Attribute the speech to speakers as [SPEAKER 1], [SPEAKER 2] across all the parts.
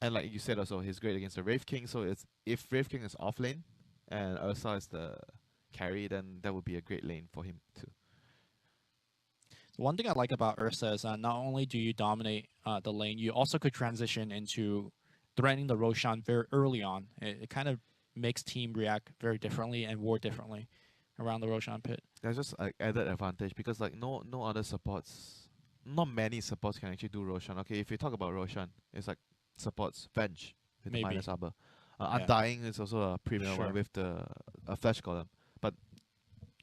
[SPEAKER 1] And like you said also, he's great against the Wraith King. So it's if Wraith King is off lane and Ursa is the carry, then that would be a great lane for him too.
[SPEAKER 2] One thing I like about Ursa is not only do you dominate the lane, you also could transition into threatening the Roshan very early on. It kind of makes team react very differently and war differently around the Roshan pit.
[SPEAKER 1] There's just like added advantage because like no other supports, not many supports can actually do Roshan. Okay, if you talk about Roshan, it's like supports Venge with the
[SPEAKER 2] Maybe.
[SPEAKER 1] minus arbor.
[SPEAKER 2] Yeah.
[SPEAKER 1] Undying is also a premier
[SPEAKER 2] Sure.
[SPEAKER 1] one with the flash column, but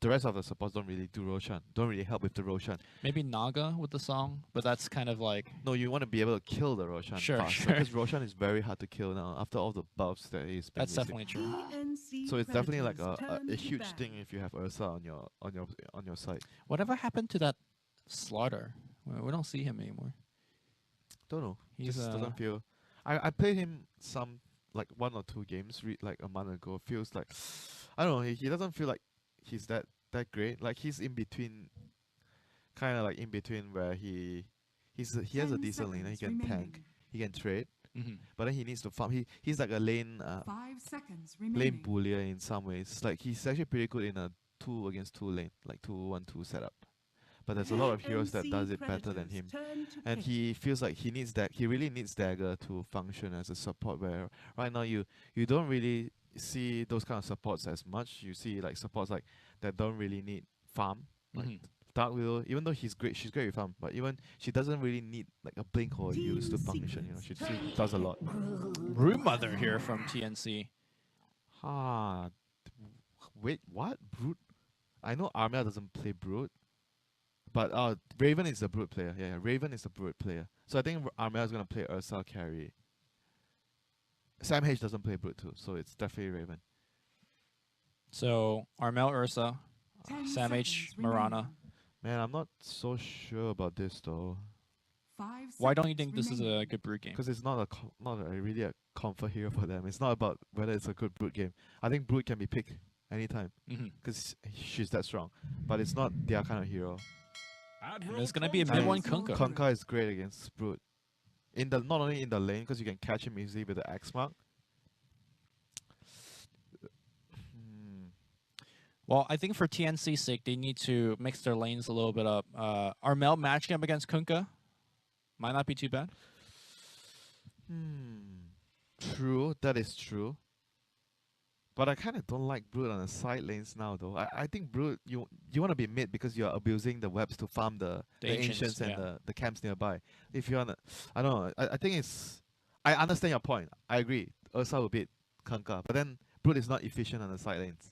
[SPEAKER 1] the rest of the supports don't really do Roshan. Don't really help with the Roshan.
[SPEAKER 2] Maybe Naga with the song, but that's kind of like
[SPEAKER 1] No, you want to be able to kill the Roshan
[SPEAKER 2] Sure,
[SPEAKER 1] faster
[SPEAKER 2] sure.
[SPEAKER 1] because Roshan is very hard to kill now after all the buffs that he's been
[SPEAKER 2] that's
[SPEAKER 1] receiving.
[SPEAKER 2] definitely true.
[SPEAKER 1] So it's definitely like a huge thing if you have Ursa on your side.
[SPEAKER 2] Whatever happened to that Slaughter? We don't see him anymore.
[SPEAKER 1] Don't know.
[SPEAKER 2] He's,
[SPEAKER 1] Just doesn't feel. I played him some like 1 or 2 games like a month ago. Feels like I don't know. He doesn't feel like he's that great. Like he's in between, kind of like in between where he has a decent lane. He can tank. He can trade.
[SPEAKER 2] Mhm.
[SPEAKER 1] But then he needs to farm. He's like a lane
[SPEAKER 3] 5 seconds
[SPEAKER 1] lane
[SPEAKER 3] remaining.
[SPEAKER 1] bullier in some ways. Like he's actually pretty good in a 2 against 2 lane, like 2-1-2 setup. But there's a lot of heroes that does it better than him. And he feels like he needs that. He really needs dagger to function as a support. Where right now you don't really see those kind of supports as much. You see like supports like that don't really need farm. Like
[SPEAKER 2] Mhm.
[SPEAKER 1] Dark Widow, even though she's great with farm, but even she doesn't really need like a blink or a use to function. You know, she does a lot.
[SPEAKER 2] Brood Mother here from TNC.
[SPEAKER 1] Ah, wait, what? Brute? I know Armia doesn't play Brute, but Raven is a Brute player. Yeah, Raven is a Brute player. So I think Armia is gonna play Ursa carry. Sam H doesn't play Brute too, so it's definitely Raven.
[SPEAKER 2] So Armel Ursa,
[SPEAKER 3] 10
[SPEAKER 2] Sam H,
[SPEAKER 3] seconds
[SPEAKER 2] Marana.
[SPEAKER 3] remaining.
[SPEAKER 1] Man, I'm not so sure about this though,
[SPEAKER 3] 5
[SPEAKER 2] Why don't you
[SPEAKER 3] seconds
[SPEAKER 2] think this is
[SPEAKER 3] remaining.
[SPEAKER 2] a good Brood game?
[SPEAKER 1] because it's not really a comfort hero for them. It's not about whether it's a good Brute game. I think Brute can be picked anytime
[SPEAKER 2] Mhm.
[SPEAKER 1] because she's that strong, but it's not their kind of hero.
[SPEAKER 2] And there's gonna be a
[SPEAKER 1] And
[SPEAKER 2] mid one Kunkka.
[SPEAKER 1] Kunkka is great against Brute. Not only in the lane because you can catch him easily with the X mark.
[SPEAKER 2] Well, I think for TNC's sake, they need to mix their lanes a little bit up. Armel matching up against Kunkka might not be too bad.
[SPEAKER 1] True, that is true. But I kind of don't like Brood on the side lanes now, though. I think Brood, you want to be mid because you're abusing the webs to farm the ancients and
[SPEAKER 2] yeah.
[SPEAKER 1] the camps nearby. If you wanna, I don't know. I think it's. I understand your point. I agree. Ursa will beat Kunkka, but then Brood is not efficient on the side lanes,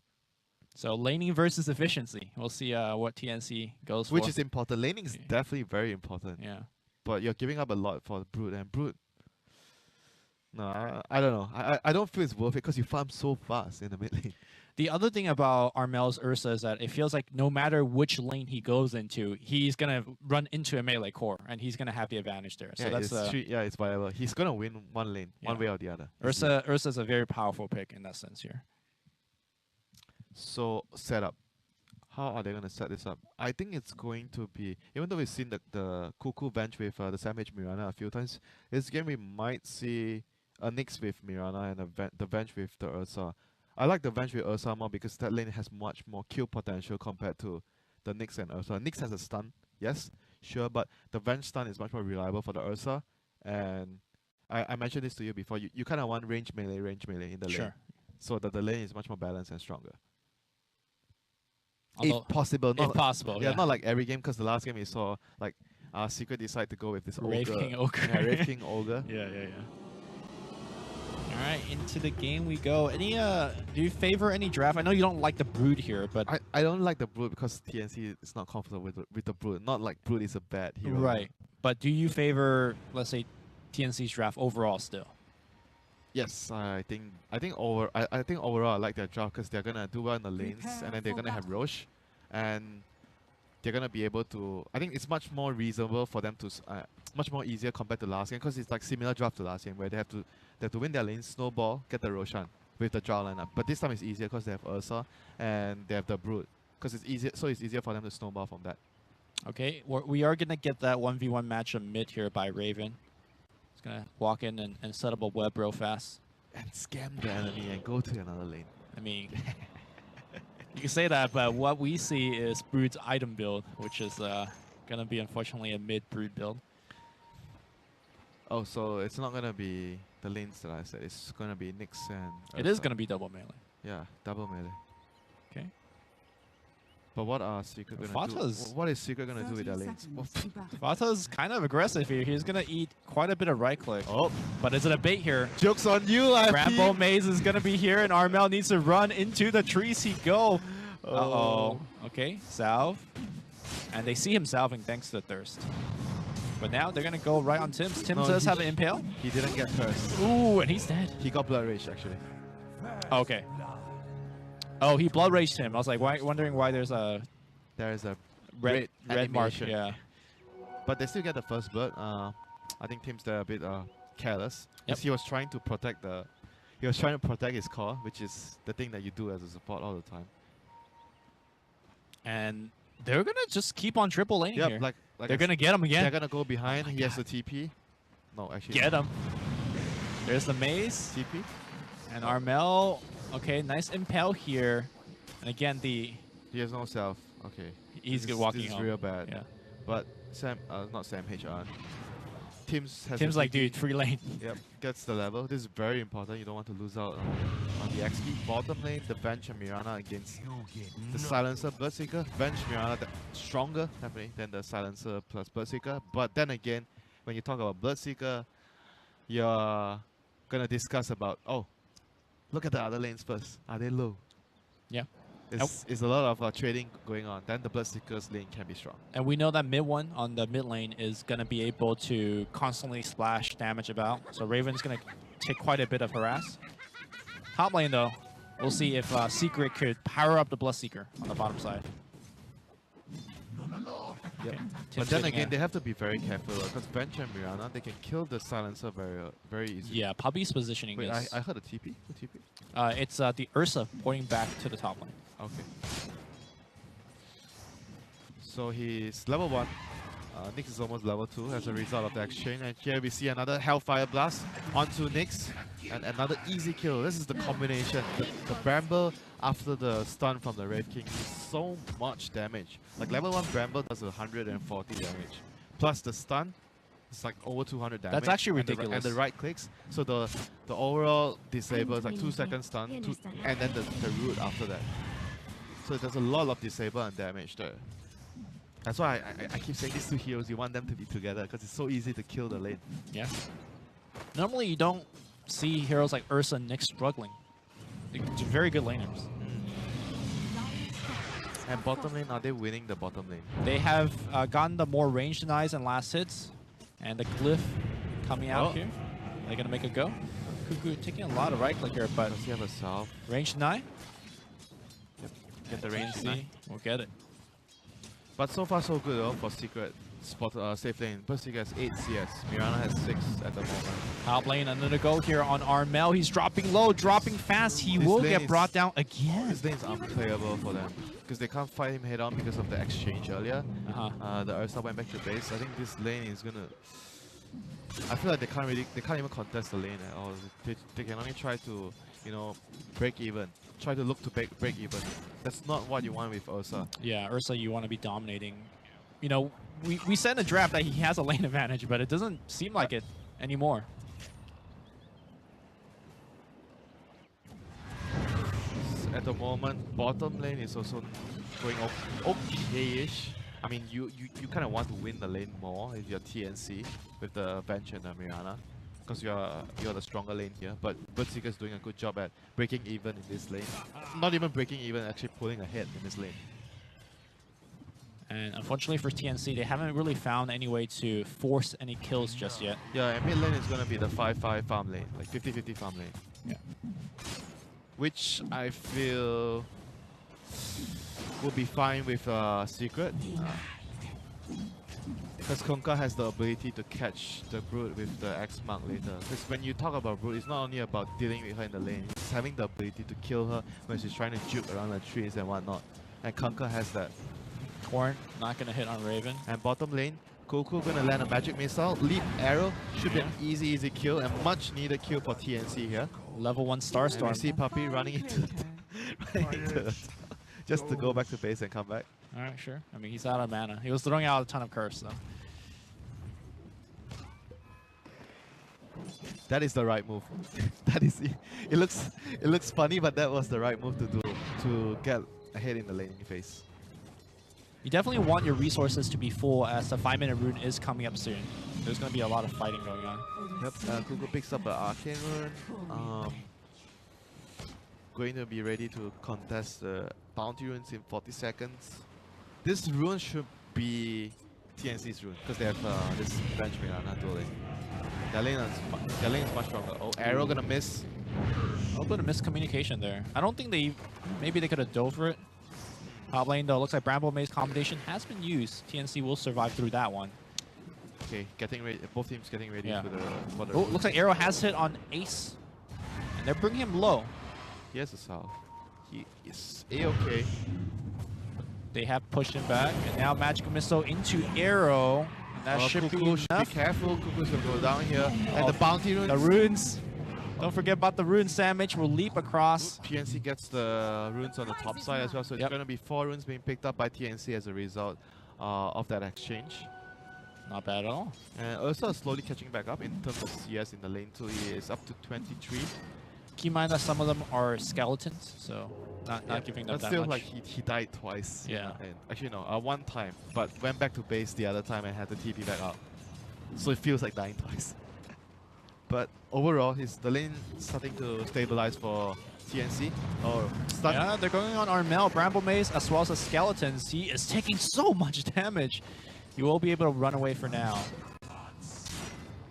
[SPEAKER 2] So laning versus efficiency. We'll see what TNC goes for.
[SPEAKER 1] which is important. Laning is
[SPEAKER 2] Yeah.
[SPEAKER 1] definitely very important.
[SPEAKER 2] Yeah.
[SPEAKER 1] But you're giving up a lot for Brood, and Brood. No, I don't know. I don't feel it's worth it because you farm so fast in the mid lane.
[SPEAKER 2] The other thing about Armel's Ursa is that it feels like no matter which lane he goes into, he's gonna run into a melee core, and he's gonna have the advantage there. So
[SPEAKER 1] Yeah,
[SPEAKER 2] that's
[SPEAKER 1] it's viable. He's gonna win one lane, one
[SPEAKER 2] Yeah.
[SPEAKER 1] way or the other. easily.
[SPEAKER 2] Ursa's a very powerful pick in that sense here.
[SPEAKER 1] So setup. How are they gonna set this up? I think it's going to be, even though we've seen the Cuckoo bench with the Sam H Mirana a few times, this game we might see a Nyx with Mirana and the bench with the Ursa. I like the bench with Ursa more because that lane has much more kill potential compared to the Nyx and Ursa. Nyx has a stun, yes, sure, but the bench stun is much more reliable for the Ursa. And I mentioned this to you before. You kind of want range melee in the lane,
[SPEAKER 2] Sure.
[SPEAKER 1] so that the lane is much more balanced and stronger.
[SPEAKER 2] Although,
[SPEAKER 1] If possible, not
[SPEAKER 2] if possible,
[SPEAKER 1] yeah, not like every game, because the last game we saw like Secret decide to go with this
[SPEAKER 2] Wraith
[SPEAKER 1] ogre.
[SPEAKER 2] King Ogre.
[SPEAKER 1] Yeah, Wraith King Ogre.
[SPEAKER 2] Yeah. All right, into the game we go. Any do you favor any draft? I know you don't like the Brood here, but
[SPEAKER 1] I don't like the Brood because TNC is not comfortable with the Brood. Not like Brood is a bad hero.
[SPEAKER 2] right. But do you favor, let's say, TNC's draft overall still?
[SPEAKER 1] Yes, I think overall I like their draft because they're gonna do well in the lanes, and then they're gonna have Roche, and they're gonna be able to. I think it's much more reasonable for them to, much more easier compared to last game because it's like similar draft to last game where they have to win their lanes, snowball, get the Roshan with the draw lineup. But this time it's easier because they have Ursa and they have the Brood because it's easier. So it's easier for them to snowball from that.
[SPEAKER 2] Okay, we are gonna get that 1v1 matchup mid here by Raven. gonna walk in and set up a web real fast.
[SPEAKER 1] And scam the enemy and go to another lane.
[SPEAKER 2] I mean, you can say that, but what we see is Brood's item build, which is gonna be unfortunately a mid Brood build.
[SPEAKER 1] Oh, so it's not gonna be the lanes that I said. It's gonna be Nyx and
[SPEAKER 2] It is
[SPEAKER 1] Ursa.
[SPEAKER 2] gonna be double melee.
[SPEAKER 1] Yeah, double melee.
[SPEAKER 2] Okay.
[SPEAKER 1] But what are Secret gonna
[SPEAKER 2] Fata's-
[SPEAKER 1] do? What is Secret gonna do with their
[SPEAKER 3] 30
[SPEAKER 1] lanes?
[SPEAKER 3] seconds to battle.
[SPEAKER 2] Vata's kind of aggressive here. He's gonna eat quite a bit of right click.
[SPEAKER 1] Oh,
[SPEAKER 2] But is it a bait here?
[SPEAKER 1] joke's on you, IFP.
[SPEAKER 2] Rambo Maze is gonna be here, and Armel needs to run into the trees. He go. Uh-oh. Okay, salve. And they see him salving thanks to the thirst. But now they're gonna go right on Tim's. Tim
[SPEAKER 1] No,
[SPEAKER 2] does
[SPEAKER 1] he-
[SPEAKER 2] have an impale.
[SPEAKER 1] He didn't get cursed.
[SPEAKER 2] Ooh, and he's dead.
[SPEAKER 1] He got blood rage actually.
[SPEAKER 2] Okay. Oh, he blood raged him. I was like, wondering why there's a
[SPEAKER 1] There is a
[SPEAKER 2] red mark.
[SPEAKER 1] animation.
[SPEAKER 2] Yeah.
[SPEAKER 1] But they still get the first blood. I think Tim's there a bit careless.
[SPEAKER 2] Yep.
[SPEAKER 1] Because he was trying to protect the. He was trying to protect his core, which is the thing that you do as a support all the time.
[SPEAKER 2] And they're gonna just keep on triple laning
[SPEAKER 1] Yep,
[SPEAKER 2] here.
[SPEAKER 1] like
[SPEAKER 2] They're gonna get him again.
[SPEAKER 1] They're gonna go behind.
[SPEAKER 2] Oh my
[SPEAKER 1] He has
[SPEAKER 2] God.
[SPEAKER 1] the TP. No, actually.
[SPEAKER 2] Get him. There's the maze.
[SPEAKER 1] TP.
[SPEAKER 2] And Armel, okay, nice impale here. And again,
[SPEAKER 1] He has no self. Okay.
[SPEAKER 2] he's
[SPEAKER 1] This
[SPEAKER 2] good
[SPEAKER 1] is-
[SPEAKER 2] walking
[SPEAKER 1] This is
[SPEAKER 2] home.
[SPEAKER 1] real bad.
[SPEAKER 2] Yeah.
[SPEAKER 1] But not Sam HR. Tim's has
[SPEAKER 2] Tim's
[SPEAKER 1] the
[SPEAKER 2] like,
[SPEAKER 1] TP.
[SPEAKER 2] dude, free lane.
[SPEAKER 1] Yep, gets the level. This is very important. You don't want to lose out on the XP. Bottom lane, the Bench and Mirana against the Silencer Bloodseeker. Bench Mirana stronger definitely than the Silencer plus Bloodseeker. But then again, when you talk about Bloodseeker, you're gonna discuss about, oh, look at the other lanes first. Are they low?
[SPEAKER 2] Yeah.
[SPEAKER 1] It's a lot of trading going on. Then the Bloodseeker's lane can be strong.
[SPEAKER 2] And we know that mid one on the mid lane is going to be able to constantly splash damage about. So Raven's going to take quite a bit of harass. Top lane, though, we'll see if Secret could power up the Bloodseeker on the bottom side.
[SPEAKER 1] Yep.
[SPEAKER 2] Tim's
[SPEAKER 1] But then
[SPEAKER 2] hitting
[SPEAKER 1] again,
[SPEAKER 2] it.
[SPEAKER 1] they have to be very careful because Bench and Mirana, they can kill the Silencer very easily.
[SPEAKER 2] Yeah, Puppy's positioning
[SPEAKER 1] Wait,
[SPEAKER 2] is...
[SPEAKER 1] I heard a TP? Who TP?
[SPEAKER 2] it's the Ursa pointing back to the top lane.
[SPEAKER 1] Okay. So he's level 1. Nyx is almost level 2 as a result of the exchange. And here we see another Hellfire Blast onto Nyx. And another easy kill. This is the combination. The Bramble after the stun from the Wraith King is so much damage. Like level 1 Bramble does 140 damage. Plus the stun, it's like over 200 damage.
[SPEAKER 2] That's actually
[SPEAKER 1] and
[SPEAKER 2] ridiculous.
[SPEAKER 1] the right clicks. So the overall disable is like 2 seconds stun. And then the root after that. So there's a lot of disable and damage there. That's why I keep saying these two heroes, you want them to be together because it's so easy to kill the lane.
[SPEAKER 2] Yeah. Normally, you don't see heroes like Ursa and Nyx struggling. They're very good laners.
[SPEAKER 1] And bottom lane, are they winning the bottom lane?
[SPEAKER 2] They have gotten the more range denies and last hits. And the Glyph coming out
[SPEAKER 1] Oh.
[SPEAKER 2] here. They're going to make a go. Cuckoo taking a lot of right click here, but
[SPEAKER 1] Does he have a salve?
[SPEAKER 2] range deny.
[SPEAKER 1] Get the range
[SPEAKER 2] TNC
[SPEAKER 1] deny.
[SPEAKER 2] will get it.
[SPEAKER 1] But so far so good though for Secret spot safe lane. First Secret has 8 CS. Mirana has 6 at the moment.
[SPEAKER 2] Top lane, another go here on Armel. He's dropping low, dropping fast. He
[SPEAKER 1] This
[SPEAKER 2] will
[SPEAKER 1] lane
[SPEAKER 2] get
[SPEAKER 1] is-
[SPEAKER 2] brought down again.
[SPEAKER 1] This lane is unplayable for them because they can't fight him head on because of the exchange earlier. The Ursa went back to base. I think this lane is gonna. I feel like they can't even contest the lane at all. They can only try to, break even. Try to look to break even. That's not what you want with Ursa.
[SPEAKER 2] Yeah, Ursa, you want to be dominating. You know, we said in the draft that he has a lane advantage, but it doesn't seem like it anymore.
[SPEAKER 1] At the moment, bottom lane is also going okay-ish. I mean, you kind of want to win the lane more if you're TNC with the Bench and the Mirana, because you're the stronger lane here. But Bloodseeker is doing a good job at breaking even in this lane. Not even breaking even, actually pulling ahead in this lane.
[SPEAKER 2] And unfortunately for TNC, they haven't really found any way to force any kills just yet.
[SPEAKER 1] Yeah, and mid lane is gonna be the 5-5 farm lane, like 50-50 farm lane.
[SPEAKER 2] Yeah.
[SPEAKER 1] Which I feel will be fine with Secret. Because Kunkka has the ability to catch the Brood with the X Mark later. Because when you talk about Brood, it's not only about dealing with her in the lane, it's having the ability to kill her when she's trying to juke around the trees and whatnot. And Kunkka has that.
[SPEAKER 2] Corn not going to hit on Raven.
[SPEAKER 1] And bottom lane, Goku gonna land a magic missile. Leap arrow should be an easy kill and much needed kill for TNC here.
[SPEAKER 2] Level 1 Star
[SPEAKER 1] And we
[SPEAKER 2] Storm.
[SPEAKER 1] see Puppy running into the just to go back to base and come back.
[SPEAKER 2] Alright, sure. I mean, he's out of mana. He was throwing out a ton of curse, though.
[SPEAKER 1] That is the right move. That is it looks funny, but that was the right move to do to get ahead in the laning phase.
[SPEAKER 2] You definitely want your resources to be full as the 5-minute rune is coming up soon. There's going to be a lot of fighting going on.
[SPEAKER 1] Yep, Kuku picks up an arcane rune. Going to be ready to contest the bounty runes in 40 seconds. This rune should be TNC's rune because they have this bench Mirana dueling. Their lane is much stronger. Oh, arrow gonna miss.
[SPEAKER 2] A little bit of miscommunication there. I don't think maybe they could have dove for it. Top lane though, looks like Bramble Maze combination has been used. TNC will survive through that one.
[SPEAKER 1] Okay, getting ready. Both teams getting ready for the.
[SPEAKER 2] Oh, looks like arrow has hit on Ace, and they're bringing him low.
[SPEAKER 1] He has a Sal. He is A-okay.
[SPEAKER 2] They have pushed him back, and now magical missile into arrow. And that should be
[SPEAKER 1] Kuku should be
[SPEAKER 2] enough.
[SPEAKER 1] careful. Kuku's gonna go down here. And the bounty runes.
[SPEAKER 2] The runes. Don't forget about the rune sandwich. Will leap across.
[SPEAKER 1] TNC gets the runes on the top side as well, so it's
[SPEAKER 2] Yep.
[SPEAKER 1] going to be 4 runes being picked up by TNC as a result of that exchange.
[SPEAKER 2] Not bad at all.
[SPEAKER 1] And also slowly catching back up in terms of CS in the lane too. He is up to 23.
[SPEAKER 2] Keep in mind that some of them are skeletons, so not giving them
[SPEAKER 1] But
[SPEAKER 2] that
[SPEAKER 1] still,
[SPEAKER 2] much.
[SPEAKER 1] like he died twice.
[SPEAKER 2] Yeah.
[SPEAKER 1] And actually no, one time, but went back to base the other time and had to TP back up. So it feels like dying twice. But overall, the lane starting to stabilize for TNC. Or start.
[SPEAKER 2] Yeah, they're going on Armel, Bramble Maze, as well as the skeletons. He is taking so much damage. He will be able to run away for now.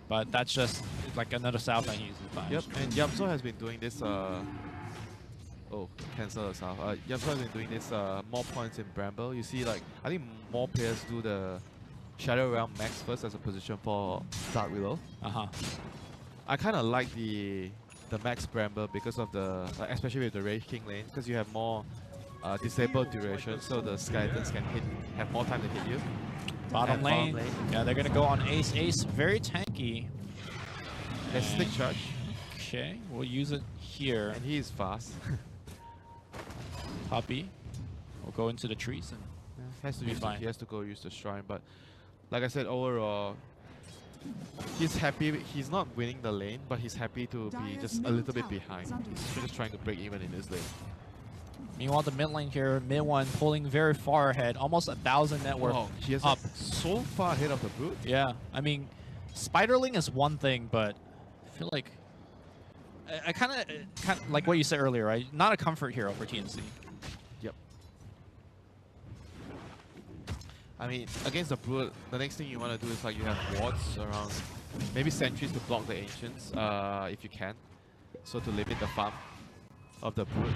[SPEAKER 2] But that's just like another South that he uses.
[SPEAKER 1] Yep, and Yamso has been doing this. Oh, cancel the South. Yamso has been doing this more points in Bramble. You see, like I think more players do the Shadow Realm Max first as a position for Dark Willow. I kind of like the Max Bramble because of the especially with the Wraith King lane, because you have more disabled duration, so the skeletons can have more time to hit you.
[SPEAKER 2] Bottom lane. Yeah, they're gonna go on Ace. Ace very tanky.
[SPEAKER 1] There's Stick Charge.
[SPEAKER 2] Okay, we'll use it here.
[SPEAKER 1] And he is fast.
[SPEAKER 2] Puppy will go into the trees and
[SPEAKER 1] He has to go use the shrine, but like I said, overall, he's happy. He's not winning the lane, but he's happy to be just a little bit behind. He's just trying to break even in this lane.
[SPEAKER 2] Meanwhile, the mid lane here, mid one pulling very far ahead, almost 1,000 net worth.
[SPEAKER 1] Wow, he is
[SPEAKER 2] up.
[SPEAKER 1] So far ahead of the Brute.
[SPEAKER 2] Yeah, I mean, Spiderling is one thing, but I feel like I kind of like what you said earlier, right? Not a comfort hero for TNC.
[SPEAKER 1] Yep. I mean, against the Brute, the next thing you want to do is like you have wards around, maybe sentries to block the Ancients, if you can, so to limit the farm of the Brute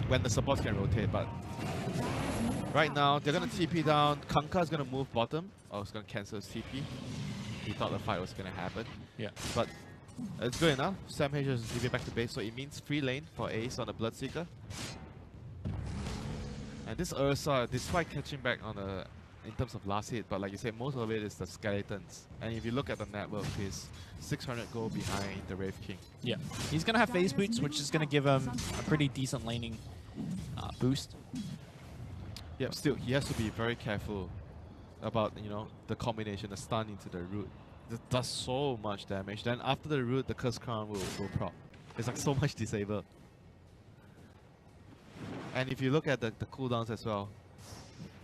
[SPEAKER 1] when the supports can rotate. But right now, they're gonna TP down. Kanka's gonna move bottom. Oh, it's gonna cancel his TP. He thought the fight was gonna happen.
[SPEAKER 2] Yeah.
[SPEAKER 1] But it's good enough. Sam H is leaving back to base, so it means free lane for Ace on the Bloodseeker. And this Ursa, despite catching back on in terms of last hit, but like you said, most of it is the skeletons. And if you look at the network, he's 600 gold behind the Wraith King.
[SPEAKER 2] Yeah, he's gonna have phase boots, which is gonna give him a pretty decent laning boost.
[SPEAKER 1] Yep, still, he has to be very careful about, the combination, the stun into the root. It does so much damage. Then after the root, the Curse Crown will prop. It's like so much disable. And if you look at the cooldowns as well,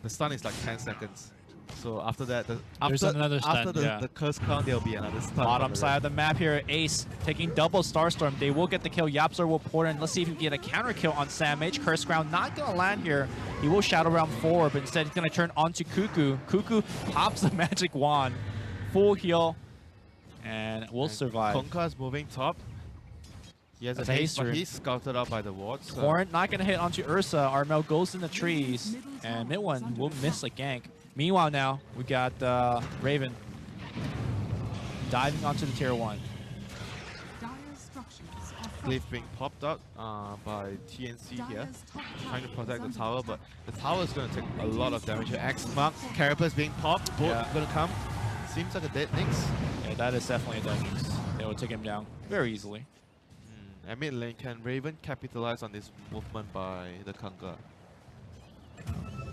[SPEAKER 1] the stun is like 10 seconds. So after that,
[SPEAKER 2] There's another stun,
[SPEAKER 1] the Curse Crown, there'll be another stun.
[SPEAKER 2] Bottom side of the map here, Ace taking double Starstorm. They will get the kill. Yapzor will pour in. Let's see if he can get a counter kill on Sam H. Curse Crown not going to land here. He will Shadow Realm forward, but instead he's going to turn onto Cuckoo. Cuckoo pops the magic wand. Full heal. And will survive.
[SPEAKER 1] Konka's moving top. He has a haste, but he's scouted out by the wards. So.
[SPEAKER 2] Torrent not going to hit onto Ursa. Armel goes in the trees. And mid one will miss a gank. Meanwhile now, we got Raven diving onto the tier 1.
[SPEAKER 3] Dire structures are
[SPEAKER 1] glyph being popped out by TNC here,
[SPEAKER 3] Dire's top
[SPEAKER 1] trying to
[SPEAKER 3] tower
[SPEAKER 1] protect the
[SPEAKER 3] is
[SPEAKER 1] tower,
[SPEAKER 3] under
[SPEAKER 1] but
[SPEAKER 3] attack.
[SPEAKER 1] the tower is going to take a lot of damage. X mark, Carapace being popped, both
[SPEAKER 2] Yeah.
[SPEAKER 1] going to come. Seems like a dead Nyx.
[SPEAKER 2] Yeah, that is definitely a dead mix. They will take him down very easily.
[SPEAKER 1] And mid lane, can Raven capitalize on this movement by the Kunkka?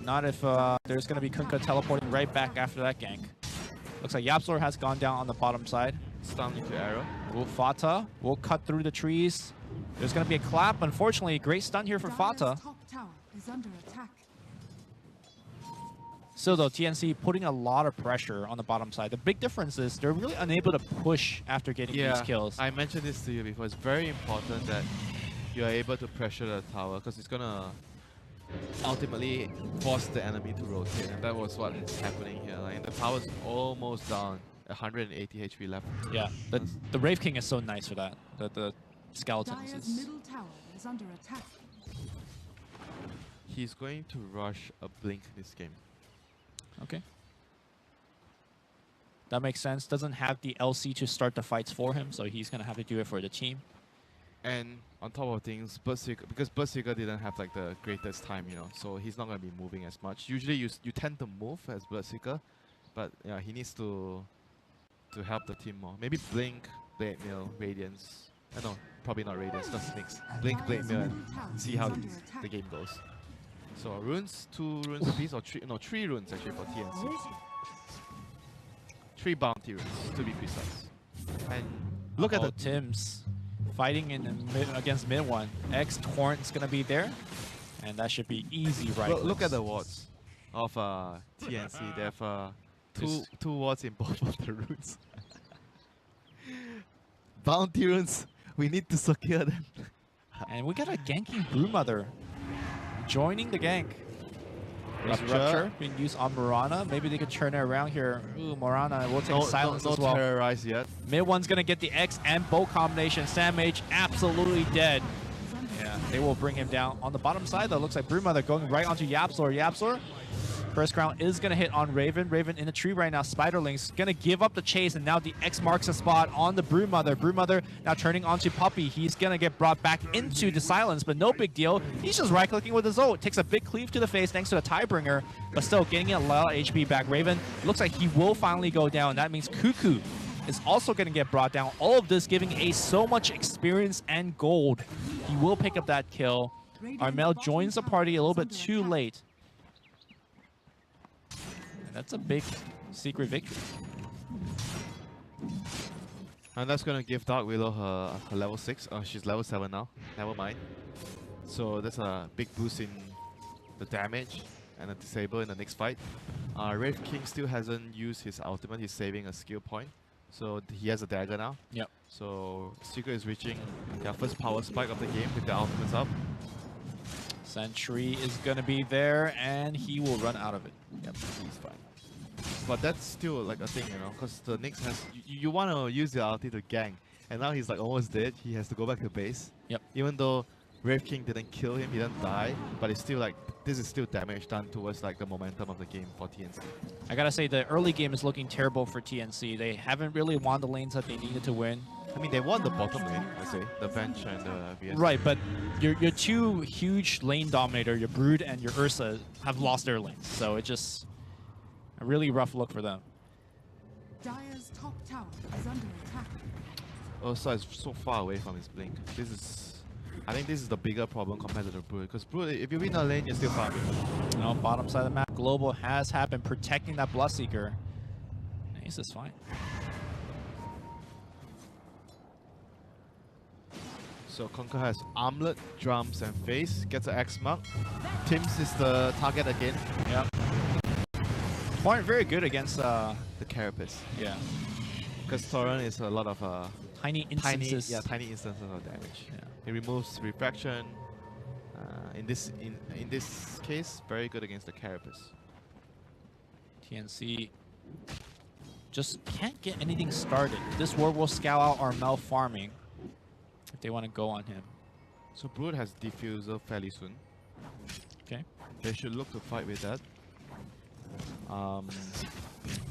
[SPEAKER 2] Not if there's going to be Kunkka teleporting right back after that gank. Looks like Yapzor has gone down on the bottom side.
[SPEAKER 1] Stun into arrow.
[SPEAKER 2] Fata will cut through the trees. There's going to be a clap. Unfortunately, great stun here for
[SPEAKER 3] Dire's
[SPEAKER 2] Fata.
[SPEAKER 3] top tower is under attack.
[SPEAKER 2] Still though, TNC putting a lot of pressure on the bottom side. The big difference is they're really unable to push after getting these kills.
[SPEAKER 1] I mentioned this to you before. It's very important that you are able to pressure the tower because it's gonna ultimately force the enemy to rotate, and that was what is happening here. Like, the tower's almost down, 180 HP left.
[SPEAKER 2] Yeah, the Wraith King is so nice for that. The skeletons
[SPEAKER 3] Dire's
[SPEAKER 2] is...
[SPEAKER 3] middle tower is under attack.
[SPEAKER 1] He's going to rush a blink this game.
[SPEAKER 2] Okay. That makes sense. Doesn't have the LC to start the fights for him, so he's going to have to do it for the team.
[SPEAKER 1] And on top of things, Berserker, because Berserker didn't have like the greatest time, you know, so he's not going to be moving as much. Usually you tend to move as Berserker, but yeah, he needs to help the team more. Maybe Blink, Blade Mail, Radiance. No, probably not Radiance, not Snakes. Blink, Blade
[SPEAKER 3] Dire's
[SPEAKER 1] Mail,
[SPEAKER 3] middle
[SPEAKER 1] and
[SPEAKER 3] tower
[SPEAKER 1] see
[SPEAKER 3] is
[SPEAKER 1] how
[SPEAKER 3] under
[SPEAKER 1] the
[SPEAKER 3] attack.
[SPEAKER 1] game goes. So runes, 2 runes apiece, or 3 runes actually for TNC. 3 bounty runes to be precise. And look at the
[SPEAKER 2] Tim's fighting in the against mid one. X Torrent's going to be there, and that should be easy right.
[SPEAKER 1] look at the wards of TNC. They have two wards in both of the runes. Bounty runes, we need to secure them.
[SPEAKER 2] And we got a ganking Brewmother joining the gank. There's
[SPEAKER 1] Rupture.
[SPEAKER 2] Rupture being used on Morana. Maybe they could turn it around here. Ooh, Morana will take silence
[SPEAKER 1] no
[SPEAKER 2] as well.
[SPEAKER 1] terrorize yet.
[SPEAKER 2] Mid one's going to get the X and Bow combination. Sam H absolutely dead.
[SPEAKER 3] Is under
[SPEAKER 2] Yeah, they will bring him down. On the bottom side, though, looks like Brewmother going right onto Yapzor. Yapzor, first crown is going to hit on Raven. Raven in the tree right now. Spiderling's going to give up the chase, and now the X marks a spot on the Brewmother. Brewmother now turning onto Puppey. He's going to get brought back into the silence, but no big deal. He's just right-clicking with his ult. Takes a big cleave to the face thanks to the Tiebringer, but still getting a lot of HP back. Raven looks like he will finally go down. That means Cuckoo is also going to get brought down. All of this giving Ace so much experience and gold. He will pick up that kill. Armel joins the party a little bit too late. And that's a big secret victory.
[SPEAKER 1] And that's gonna give Dark Willow her level 6. She's level 7 now. Never mind. So that's a big boost in the damage and a disable in the next fight. Wraith King still hasn't used his ultimate. He's saving a skill point. So he has a dagger now.
[SPEAKER 2] Yep.
[SPEAKER 1] So Secret is reaching their first power spike of the game with the ultimates up.
[SPEAKER 2] Sentry is going to be there, and he will run out of it.
[SPEAKER 1] Yep, he's fine. But that's still like a thing, you know, because the Nyx has... You want to use your ulti to gank, and now he's like almost dead. He has to go back to base.
[SPEAKER 2] Yep.
[SPEAKER 1] Even though Wraith King didn't kill him, he didn't die, but it's still like... This is still damage done towards like the momentum of the game for TNC.
[SPEAKER 2] I got to say, the early game is looking terrible for TNC. They haven't really won the lanes that they needed to win.
[SPEAKER 1] I mean, they won the bottom lane, I say, the bench and the VS.
[SPEAKER 2] Right, but your two huge lane dominator, your Brood and your Ursa, have lost their lanes. So it's just a really rough look for them.
[SPEAKER 3] Dire's top tower is under attack.
[SPEAKER 1] Ursa is so far away from his blink. This is... I think this is the bigger problem compared to the Brood. Because Brood, if you win a lane, you're still farming.
[SPEAKER 2] No, bottom side of the map, Global has been protecting that Bloodseeker. Ace is fine.
[SPEAKER 1] So Conquer has Armlet, Drums, and Face. Gets an X mark. Tim's is the target again.
[SPEAKER 2] Yep. Point very good against
[SPEAKER 1] The Carapace.
[SPEAKER 2] yeah,
[SPEAKER 1] Because Torrent is a lot of
[SPEAKER 2] tiny instances.
[SPEAKER 1] tiny instances of damage.
[SPEAKER 2] Yeah.
[SPEAKER 1] He removes refraction. In this case, very good against the Carapace.
[SPEAKER 2] TNC just can't get anything started. This war will scout out Armel farming if they want to go on him.
[SPEAKER 1] So Brood has Diffuser fairly soon.
[SPEAKER 2] Okay.
[SPEAKER 1] They should look to fight with that.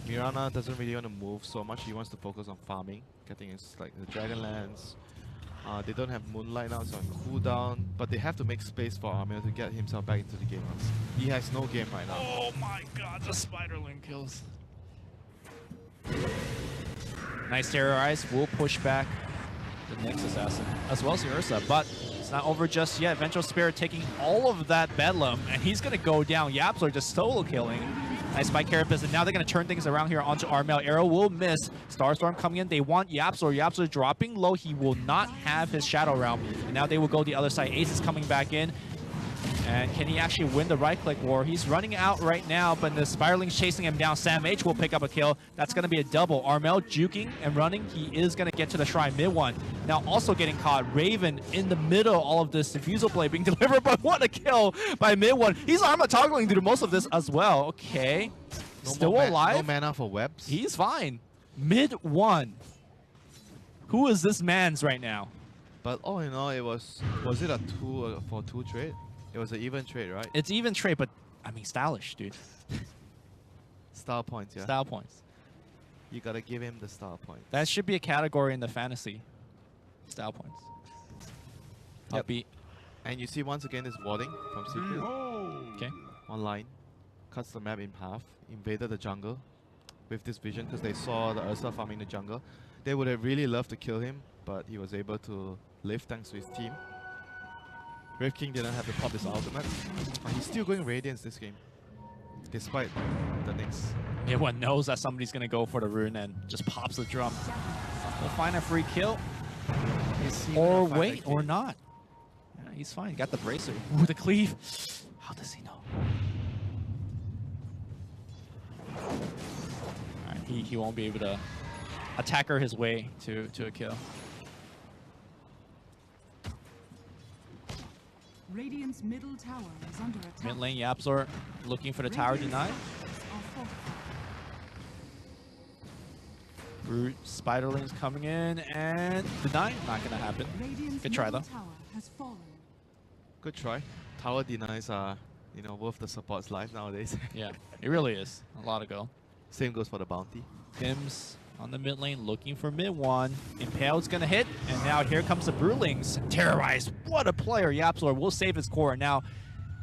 [SPEAKER 1] Mirana doesn't really want to move so much. He wants to focus on farming, getting his like the Dragonlance. They don't have Moonlight now, so on cooldown, but they have to make space for Armel to get himself back into the game. He has no game right now.
[SPEAKER 2] Oh my god, the Spiderling kills. Nice terrorize. Will push back the next assassin as well as the Ursa, but it's not over just yet. Vengeful Spirit taking all of that Bedlam, and he's gonna go down. Yapzor just solo killing. Nice by Carapace, and now they're gonna turn things around here onto Armel. Arrow will miss. Starstorm coming in. They want Yapzor. Yapzor dropping low. He will not have his Shadow Realm, and now they will go the other side. Ace is coming back in. And can he actually win the right-click war? He's running out right now, but the Spiraling's chasing him down. Sam H will pick up a kill. That's going to be a double. Armel juking and running. He is going to get to the shrine. Mid one. Now also getting caught. Raven in the middle. All of this Diffusal Blade being delivered, but what a kill by mid one. He's Arma toggling through most of this as well. Okay. Still alive.
[SPEAKER 1] No mana for webs.
[SPEAKER 2] He's fine. Mid one. Who is this man's right now?
[SPEAKER 1] But all in all, it was it a 2 for 2 trade? It was an even trade, right?
[SPEAKER 2] It's even trade, but I mean stylish, dude.
[SPEAKER 1] Style points, yeah.
[SPEAKER 2] Style points.
[SPEAKER 1] You gotta give him the style point.
[SPEAKER 2] That should be a category in the fantasy. Style points.
[SPEAKER 1] Yep.
[SPEAKER 2] Upbeat.
[SPEAKER 1] And you see once again this warding from Secret.
[SPEAKER 2] Okay.
[SPEAKER 1] Online. Cuts the map in half. Invaded the jungle with this vision because they saw the Ursa farming the jungle. They would have really loved to kill him, but he was able to live thanks to his team. Wraith King didn't have to pop his ultimate, but he's still going Radiance this game, despite the Nyx.
[SPEAKER 2] Everyone knows that somebody's going to go for the rune and just pops the drum. We'll find a free kill. Or wait, or not. Yeah, he's fine. Got the bracer. Ooh, the cleave. How does he know? Alright, he won't be able to attack her his way to a kill.
[SPEAKER 3] Radiant's middle tower is under attack.
[SPEAKER 2] Mid lane Yapzor looking for the tower denied. Brute Spiderlings coming in and deny. Not gonna happen.
[SPEAKER 3] Radiant's
[SPEAKER 2] Good try though.
[SPEAKER 3] middle tower has fallen.
[SPEAKER 1] Good try. Tower denies are, worth the support's life nowadays.
[SPEAKER 2] Yeah, it really is. A lot of go.
[SPEAKER 1] Same goes for the bounty.
[SPEAKER 2] Pims on the mid lane looking for mid one. Impale's gonna hit, and now here comes the Brewlings. Terrorize. What a player. Yapzor will save his core. Now,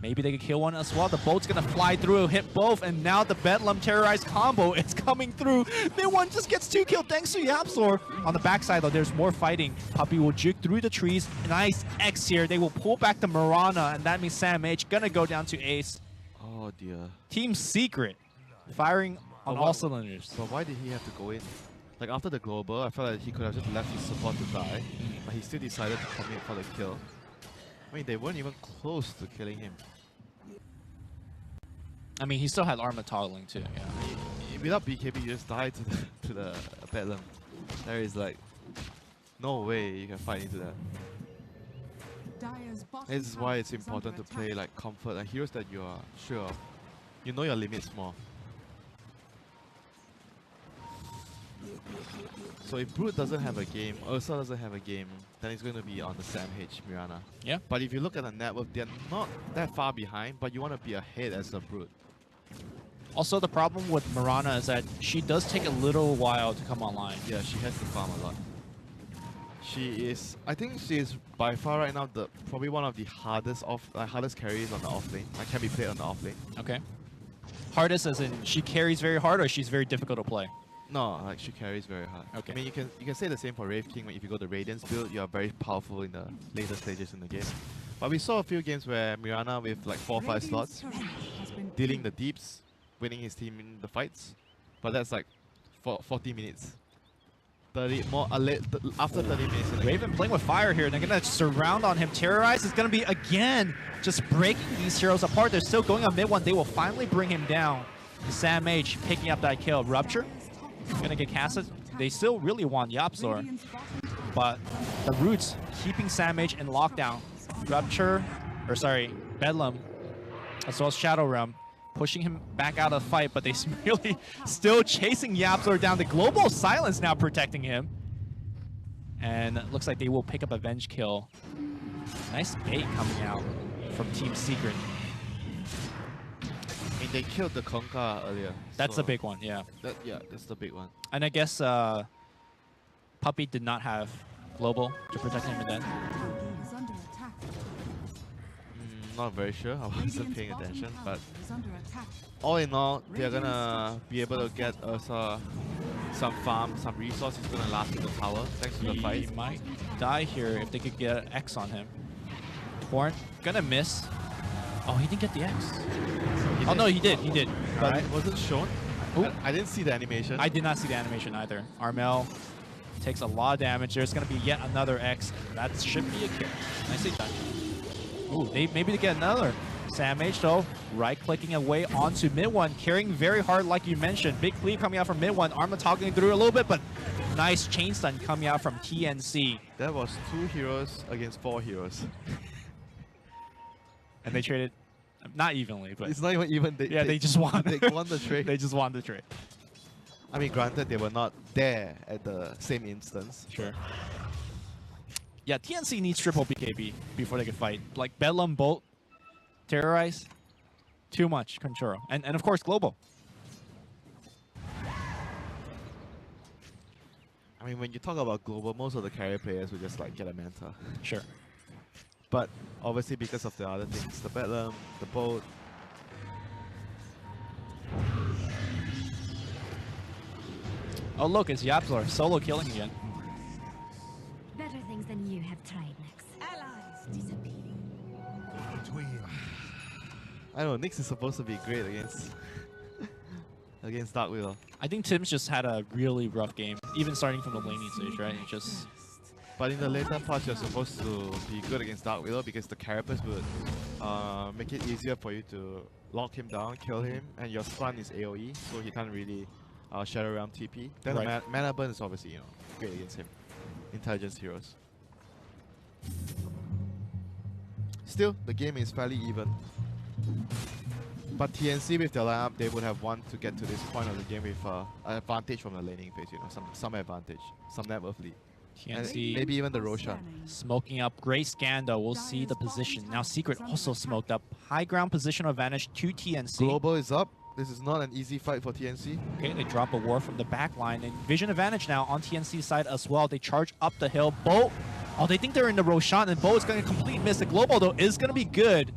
[SPEAKER 2] maybe they could kill one as well. The boat's gonna fly through, hit both, and now the Bedlam Terrorize combo is coming through. Mid one just gets 2 kills thanks to Yapzor. On the backside though, there's more fighting. Puppey will juke through the trees. Nice X here. They will pull back the Mirana, and that means Sam H gonna go down to Ace.
[SPEAKER 1] Oh dear.
[SPEAKER 2] Team Secret firing on
[SPEAKER 1] But
[SPEAKER 2] all
[SPEAKER 1] what-
[SPEAKER 2] cylinders.
[SPEAKER 1] But why did he have to go in? Like after the global, I felt like he could have just left his support to die, but he still decided to commit for the kill. I mean, they weren't even close to killing him.
[SPEAKER 2] I mean, he still had armor toggling too. Yeah.
[SPEAKER 1] Without BKB, you just die to the Bedlam. There is like no way you can fight into that.
[SPEAKER 3] Dire's bottom
[SPEAKER 1] This is why
[SPEAKER 3] tower
[SPEAKER 1] it's
[SPEAKER 3] is
[SPEAKER 1] important
[SPEAKER 3] under
[SPEAKER 1] to play
[SPEAKER 3] attack.
[SPEAKER 1] like comfort, like heroes that you are sure of. You know your limits more. So if Brute doesn't have a game, Ursa doesn't have a game, then it's going to be on the Sam H Mirana.
[SPEAKER 2] Yeah.
[SPEAKER 1] But if you look at the network, they're not that far behind, but you want to be ahead as a Brute.
[SPEAKER 2] Also, the problem with Mirana is that she does take a little while to come online.
[SPEAKER 1] Yeah, she has to farm a lot. She is, I think she is by far right now the probably one of the hardest carries on the off lane. Like can be played on the off lane.
[SPEAKER 2] Okay. Hardest as in she carries very hard, or she's very difficult to play.
[SPEAKER 1] No, like she carries very hard.
[SPEAKER 2] Okay.
[SPEAKER 1] I mean, you can say the same for Wraith King. If you go the Radiance build, you are very powerful in the later stages in the game. But we saw a few games where Mirana with like 4 or 5
[SPEAKER 3] Radiant's
[SPEAKER 1] slots,
[SPEAKER 3] turret has been
[SPEAKER 1] dealing the deeps, winning his team in the fights. But that's like for 40 minutes. 30 more after 30 minutes. In the
[SPEAKER 2] Raven playing with fire here, and they're gonna surround on him. Terrorize is gonna be again just breaking these heroes apart. They're still going on mid one. They will finally bring him down. Sam H picking up that kill. Rupture gonna get casted. They still really want Yapzor,
[SPEAKER 3] Radiant's bottom tower
[SPEAKER 2] but the Roots keeping Sam H in lockdown. Rupture, or sorry, Bedlam, as well as Shadow Realm, pushing him back out of the fight, but they really still chasing Yapzor down. The global silence now protecting him. And it looks like they will pick up a Venge kill. Nice bait coming out from Team Secret.
[SPEAKER 1] I mean, they killed the Konka earlier.
[SPEAKER 2] That's
[SPEAKER 1] so
[SPEAKER 2] the big one, yeah.
[SPEAKER 1] Yeah, that's the big one.
[SPEAKER 2] And I guess Puppey did not have Global to protect him and then.
[SPEAKER 3] Tower is under attack.
[SPEAKER 1] Not very sure. I wasn't
[SPEAKER 3] Radiant's
[SPEAKER 1] paying
[SPEAKER 3] bottom
[SPEAKER 1] attention,
[SPEAKER 3] tower
[SPEAKER 1] but
[SPEAKER 3] is under attack.
[SPEAKER 1] all in all, they're
[SPEAKER 3] Radiant's
[SPEAKER 1] gonna be able to get us some farm, some resources gonna last in the tower thanks to the
[SPEAKER 2] He
[SPEAKER 1] fight.
[SPEAKER 2] might die here if they could get an X on him. Torn gonna miss. Oh, he didn't get the X. Oh no, he did. He did.
[SPEAKER 1] But
[SPEAKER 2] But
[SPEAKER 1] it wasn't shown.
[SPEAKER 2] Ooh.
[SPEAKER 1] I didn't see the animation.
[SPEAKER 2] I did not see the animation either. Armel takes a lot of damage. There's going to be yet another X. That should be a kill. Nicely done. Ooh, maybe they get another. Sam H, though, right-clicking away onto mid one, carrying very hard like you mentioned. Big cleave coming out from mid one. Armel toggling through a little bit, but nice chain stun coming out from TNC.
[SPEAKER 1] That was 2 heroes against 4 heroes.
[SPEAKER 2] And they traded, not evenly, but
[SPEAKER 1] It's not even.
[SPEAKER 2] they just won.
[SPEAKER 1] They won the trade.
[SPEAKER 2] They just won the trade.
[SPEAKER 1] I mean, granted, they were not there at the same instance.
[SPEAKER 2] Sure. Yeah, TNC needs triple BKB before they can fight. Like Bedlam, Bolt, Terrorize, too much control. And of course, Global.
[SPEAKER 1] I mean, when you talk about global, most of the carrier players will just like get a Manta.
[SPEAKER 2] Sure.
[SPEAKER 1] But obviously, because of the other things, the Bedlam, the boat.
[SPEAKER 2] Oh look, it's Yapzor solo killing again.
[SPEAKER 4] Better things than you have tried, Nix.
[SPEAKER 3] Allies disappear.
[SPEAKER 1] I don't know, Nyx is supposed to be great against against Dark Wheel.
[SPEAKER 2] I think Tim's just had a really rough game, even starting from the laning stage, right? It just
[SPEAKER 1] But in the later parts, you're supposed to be good against Dark Wheel because the characters would make it easier for you to lock him down, kill him, and your stun is AoE, so he can't really Shadow Realm TP. Then
[SPEAKER 2] Right.
[SPEAKER 1] the mana burn is obviously, you know, great against him. Intelligence heroes. Still, the game is fairly even. But TNC with their lineup, they would have wanted to get to this point of the game with an advantage from the laning phase, you know, some advantage, some net worth lead. And
[SPEAKER 2] TNC
[SPEAKER 1] maybe even the Roshan.
[SPEAKER 2] smoking up. Great scan though. We'll see the position. Now Secret also smoked up. High ground position advantage to TNC.
[SPEAKER 1] Global is up. This is not an easy fight for TNC.
[SPEAKER 2] Okay, they drop a war from the back line. And vision advantage now on TNC's side as well. They charge up the hill. Bo, oh, they think they're in the Roshan, and Bo is going to complete miss. The Global, though, is going to be good.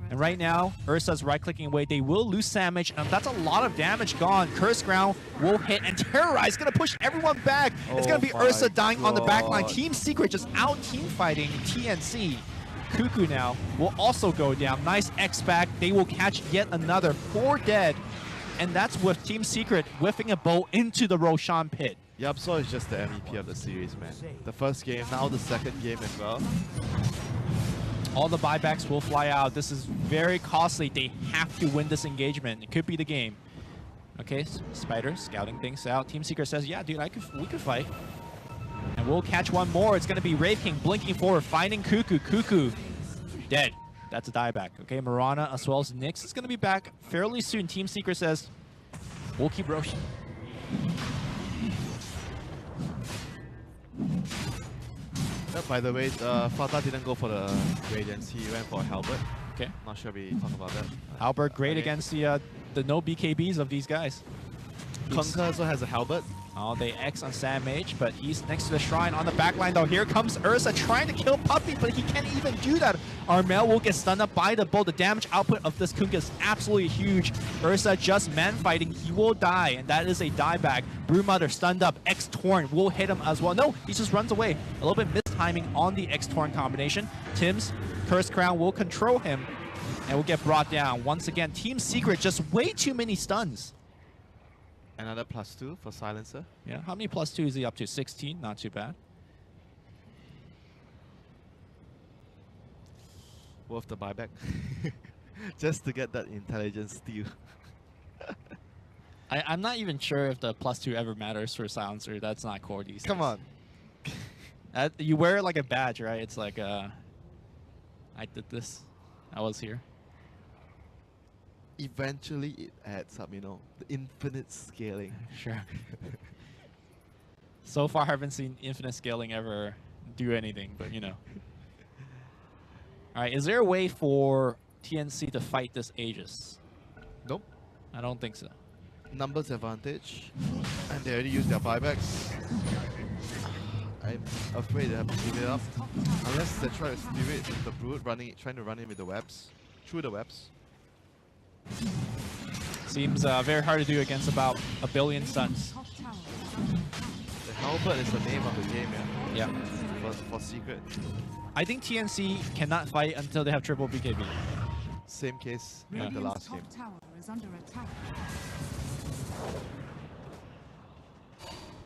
[SPEAKER 2] And right now, Ursa's right-clicking away. They will lose Samage, and that's a lot of damage gone. Curse Ground will hit, and Terrorize going to push everyone back. It's going to be
[SPEAKER 1] Oh
[SPEAKER 2] Ursa
[SPEAKER 1] my
[SPEAKER 2] dying on the back line.
[SPEAKER 1] God.
[SPEAKER 2] Team Secret just out-team fighting TNC. Cuckoo now will also go down. Nice X back. They will catch yet another 4 dead. And that's with Team Secret whiffing a bow into the Roshan pit.
[SPEAKER 1] Yapzor is just the MVP of the series, man. The first game, now the second game as well.
[SPEAKER 2] All the buybacks will fly out. This is very costly. They have to win this engagement. It could be the game. Okay, Spider scouting things out. Team Secret says, yeah, dude, we could fight. And we'll catch one more. It's going to be Wraith King blinking forward, finding Cuckoo. Cuckoo dead. That's a dieback. Okay, Marana as well as Nyx is going to be back fairly soon. Team Secret says, we'll keep Roshan.
[SPEAKER 1] By the way, Fata didn't go for the Radiance. He went for Halberd.
[SPEAKER 2] Okay.
[SPEAKER 1] Not sure we talk about that.
[SPEAKER 2] Albert great
[SPEAKER 1] Okay.
[SPEAKER 2] against the no BKBs of these guys.
[SPEAKER 1] Conker also has a Halberd.
[SPEAKER 2] Oh, they X on Sam H, but he's next to the shrine on the backline though. Here comes Ursa trying to kill Puppy, but he can't even do that. Armel will get stunned up by the bow. The damage output of this Kunkka is absolutely huge. Ursa just man fighting. He will die, and that is a dieback. Brewmother stunned up. X Torn will hit him as well. No, he just runs away. A little bit mistiming on the X Torn combination. Tim's Curse Crown will control him and will get brought down. Once again, Team Secret just way too many stuns.
[SPEAKER 1] Another +2 for Silencer.
[SPEAKER 2] Yeah, how many +2 is he up to? 16, not too bad.
[SPEAKER 1] Worth the buyback. Just to get that intelligence steal.
[SPEAKER 2] I'm not even sure if the +2 ever matters for Silencer. That's not core these
[SPEAKER 1] Come
[SPEAKER 2] days.
[SPEAKER 1] on.
[SPEAKER 2] You wear it like a badge, right? It's like, I did this. I was here.
[SPEAKER 1] Eventually it adds up, you know. The infinite scaling.
[SPEAKER 2] Sure. So far, I haven't seen infinite scaling ever do anything, but you know. All right, is there a way for TNC to fight this Aegis?
[SPEAKER 1] Nope.
[SPEAKER 2] I don't think so.
[SPEAKER 1] Numbers advantage. And they already used their buybacks. I'm afraid they have to give it up. Unless they try to steal it with the Brood trying to run in with the webs. Through the webs.
[SPEAKER 2] Seems very hard to do against about a billion stuns.
[SPEAKER 3] Top tower is under attack.
[SPEAKER 1] The Halberd is the name of the game, yeah.
[SPEAKER 2] Yeah.
[SPEAKER 1] For Secret.
[SPEAKER 2] I think TNC cannot fight until they have triple BKB.
[SPEAKER 1] Same case like the
[SPEAKER 3] Radiant's
[SPEAKER 1] last game.
[SPEAKER 3] top tower is under attack.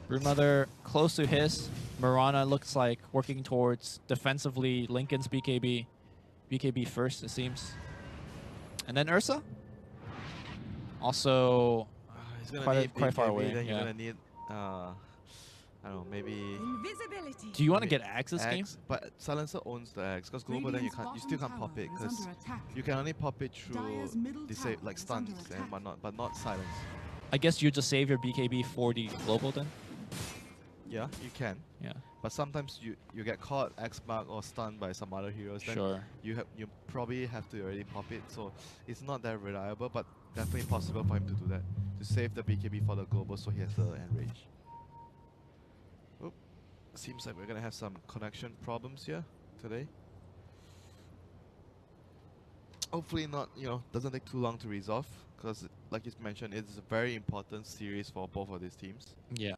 [SPEAKER 2] Broodmother close to his. Mirana looks like working towards defensively Lincoln's BKB. BKB first, it seems. And then Ursa. Also
[SPEAKER 1] He's gonna
[SPEAKER 2] quite,
[SPEAKER 1] need
[SPEAKER 2] quite far
[SPEAKER 1] BKB,
[SPEAKER 2] away.
[SPEAKER 1] Then you're
[SPEAKER 2] Yeah.
[SPEAKER 1] gonna need, I don't know, maybe
[SPEAKER 3] Invisibility.
[SPEAKER 2] Do you want to get Axe this game?
[SPEAKER 1] Axe, but Silencer owns the Axe. Because Global, then you still can't pop it. Because you can only pop it through
[SPEAKER 3] Dire's middle tower
[SPEAKER 1] like
[SPEAKER 3] is under
[SPEAKER 1] stuns and
[SPEAKER 3] attack.
[SPEAKER 1] whatnot, but not silence.
[SPEAKER 2] I guess you just save your BKB for the global then?
[SPEAKER 1] Yeah, you can.
[SPEAKER 2] Yeah.
[SPEAKER 1] But sometimes you get caught X mark or stunned by some other heroes. Then
[SPEAKER 2] Sure.
[SPEAKER 1] you probably have to already pop it. So it's not that reliable, but definitely possible for him to do that. To save the BKB for the global so he has the enrage. Oop. Seems like we're gonna have some connection problems here today. Hopefully not, doesn't take too long to resolve. Because like you mentioned, it's a very important series for both of these teams.
[SPEAKER 2] Yeah.